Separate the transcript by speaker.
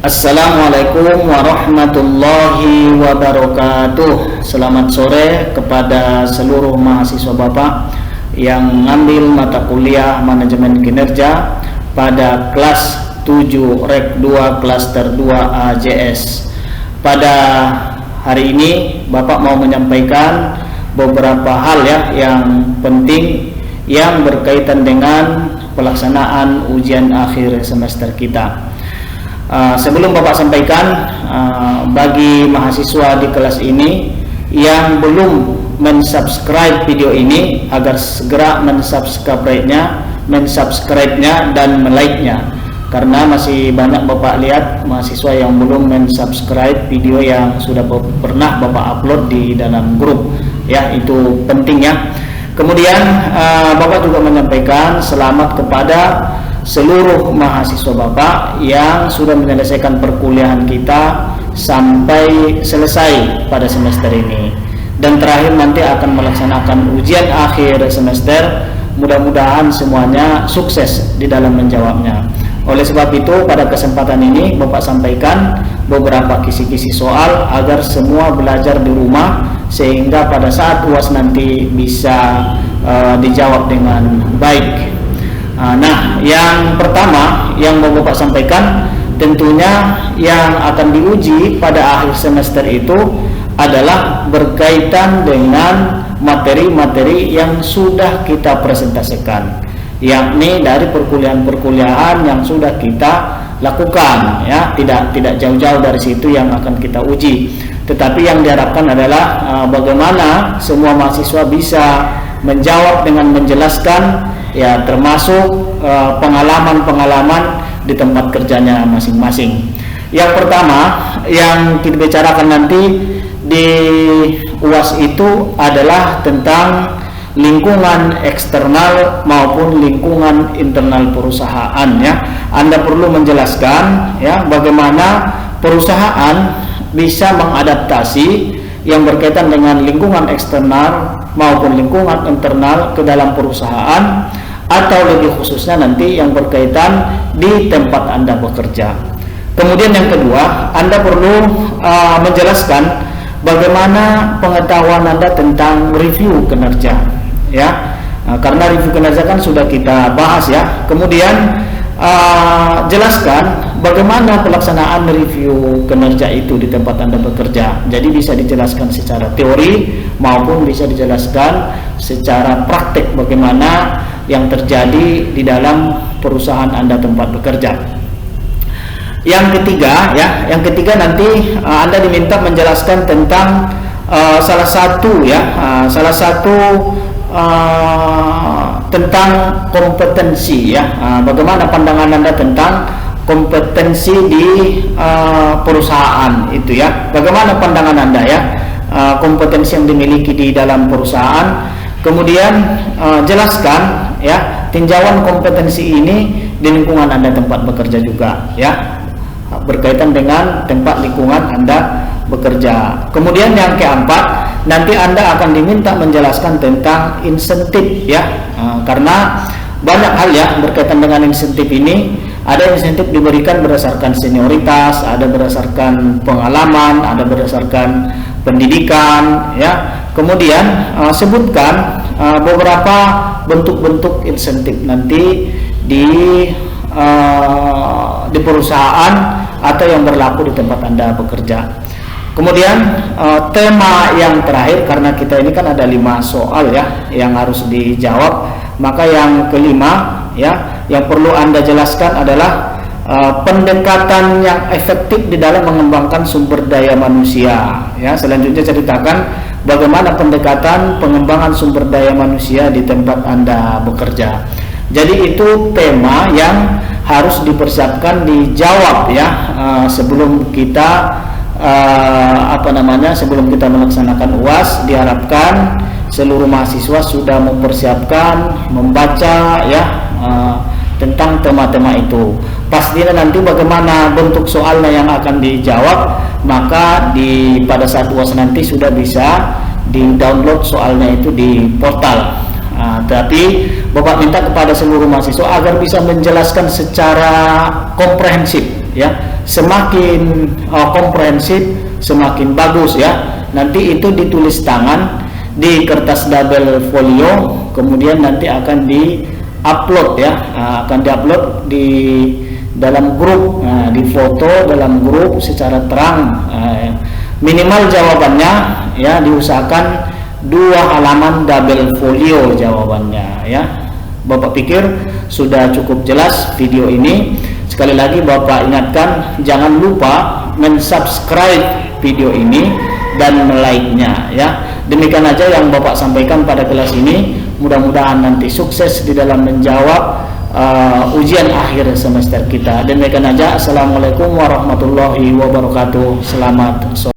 Speaker 1: Assalamualaikum warahmatullahi wabarakatuh. Selamat sore kepada seluruh mahasiswa Bapak yang mengambil mata kuliah manajemen kinerja pada kelas 7 Rek 2 Klaster 2 AJS. Pada hari ini Bapak mau menyampaikan beberapa hal yang penting yang berkaitan dengan pelaksanaan ujian akhir semester kita. Sebelum Bapak sampaikan, bagi mahasiswa di kelas ini yang belum mensubscribe video ini agar segera mensubscribe-nya dan like-nya, karena masih banyak Bapak lihat mahasiswa yang belum mensubscribe video yang sudah pernah Bapak upload di dalam grup, ya, itu penting ya. Kemudian Bapak juga menyampaikan selamat kepada seluruh mahasiswa Bapak yang sudah menyelesaikan perkuliahan kita sampai selesai pada semester ini, dan terakhir nanti akan melaksanakan ujian akhir semester. Mudah-mudahan semuanya sukses di dalam menjawabnya. Oleh sebab itu, pada kesempatan ini Bapak sampaikan beberapa kisi-kisi soal agar semua belajar di rumah, sehingga pada saat UAS nanti bisa dijawab dengan baik. Nah, yang pertama yang mau Bapak sampaikan, tentunya yang akan diuji pada akhir semester itu adalah berkaitan dengan materi-materi yang sudah kita presentasikan, yakni dari perkuliahan-perkuliahan yang sudah kita lakukan, ya, tidak jauh-jauh dari situ yang akan kita uji. Tetapi yang diharapkan adalah bagaimana semua mahasiswa bisa menjawab dengan menjelaskan, ya, termasuk pengalaman-pengalaman di tempat kerjanya masing-masing. Yang pertama yang kita bicarakan nanti di UAS itu adalah tentang lingkungan eksternal maupun lingkungan internal perusahaan, ya. Anda perlu menjelaskan, ya, bagaimana perusahaan bisa mengadaptasi yang berkaitan dengan lingkungan eksternal maupun lingkungan internal ke dalam perusahaan, atau lebih khususnya nanti yang berkaitan di tempat Anda bekerja. Kemudian yang kedua, Anda perlu menjelaskan bagaimana pengetahuan Anda tentang review kinerja, ya, karena review kinerja kan sudah kita bahas, ya. Kemudian jelaskan bagaimana pelaksanaan review kinerja itu di tempat Anda bekerja. Jadi bisa dijelaskan secara teori maupun bisa dijelaskan secara praktek bagaimana yang terjadi di dalam perusahaan Anda tempat bekerja. Yang ketiga, ya, nanti Anda diminta menjelaskan tentang salah satu tentang kompetensi, ya, bagaimana pandangan Anda tentang kompetensi di perusahaan itu, ya, bagaimana pandangan Anda, ya, kompetensi yang dimiliki di dalam perusahaan. Kemudian jelaskan, ya, tinjauan kompetensi ini di lingkungan Anda tempat bekerja juga, ya, berkaitan dengan tempat lingkungan Anda bekerja. Kemudian yang keempat, nanti Anda akan diminta menjelaskan tentang insentif, ya, karena banyak hal, ya, berkaitan dengan insentif ini. Ada insentif diberikan berdasarkan senioritas, ada berdasarkan pengalaman, ada berdasarkan pendidikan, ya. Kemudian sebutkan beberapa bentuk-bentuk insentif nanti di perusahaan atau yang berlaku di tempat Anda bekerja. Kemudian tema yang terakhir, karena kita ini kan ada 5 soal, ya, yang harus dijawab, maka yang kelima, ya, yang perlu Anda jelaskan adalah pendekatan yang efektif di dalam mengembangkan sumber daya manusia, ya. Selanjutnya ceritakan bagaimana pendekatan pengembangan sumber daya manusia di tempat Anda bekerja. Jadi itu tema yang harus dipersiapkan, dijawab, ya, sebelum kita sebelum kita melaksanakan UAS. Diharapkan seluruh mahasiswa sudah mempersiapkan, membaca, ya, tentang tema-tema itu. Pastinya nanti bagaimana bentuk soalnya yang akan dijawab, maka pada saat UAS nanti sudah bisa di-download soalnya itu di portal. Tapi Bapak minta kepada seluruh mahasiswa agar bisa menjelaskan secara komprehensif, ya. Semakin komprehensif semakin bagus ya. Nanti itu ditulis tangan di kertas double folio, kemudian nanti akan di-upload ya, akan di-upload di dalam grup, di foto dalam grup secara terang. Minimal jawabannya ya diusahakan 2 halaman double folio jawabannya ya. Bapak pikir sudah cukup jelas video ini. Sekali lagi Bapak ingatkan, jangan lupa mensubscribe video ini dan like-nya ya. Demikian aja yang Bapak sampaikan pada kelas ini. Mudah-mudahan nanti sukses di dalam menjawab ujian akhir semester kita. Demikian aja. Assalamualaikum warahmatullahi wabarakatuh. Selamat sore.